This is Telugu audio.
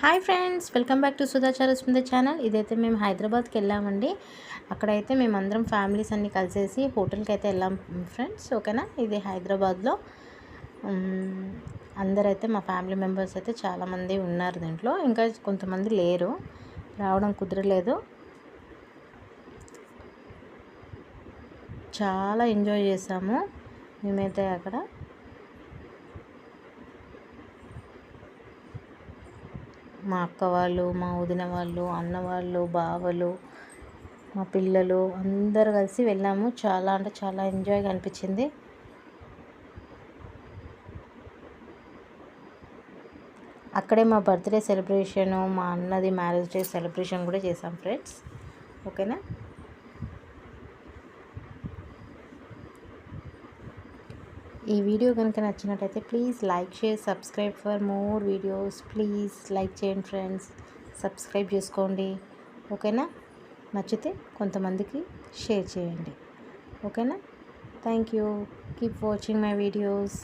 Hi friends, welcome back to Sudhachar Smitha channel. ఇదైతే మేము హైదరాబాద్కి వెళ్ళామండి. అక్కడైతే మేమందరం ఫ్యామిలీస్ అన్నీ కలిసేసి హోటల్కి అయితే వెళ్ళాం ఫ్రెండ్స్. ఓకేనా, ఇది హైదరాబాద్లో. అందరైతే మా ఫ్యామిలీ మెంబర్స్ అయితే చాలామంది ఉన్నారు దీంట్లో. ఇంకా కొంతమంది లేరు, రావడం కుదరలేదు. చాలా ఎంజాయ్ చేసాము మేమైతే అక్కడ. మా అక్క వాళ్ళు, మా వదిన వాళ్ళు, అన్న వాళ్ళు, బావలు, మా పిల్లలు అందరు కలిసి వెళ్ళాము. చాలా అంటే చాలా ఎంజాయ్గా అనిపించింది. అక్కడే మా బర్త్డే సెలబ్రేషను, మా అన్నది మ్యారేజ్ డే సెలబ్రేషన్ కూడా చేసాం ఫ్రెండ్స్. ఓకేనా. ఈ వీడియో కనుక నచ్చినట్టయితే please like, share, subscribe for more videos. Please like చేయండి ఫ్రెండ్స్, సబ్స్క్రైబ్ చేసుకోండి. ఓకేనా, నచ్చితే కొంతమందికి షేర్ చేయండి. ఓకేనా. Thank you. Keep watching my videos.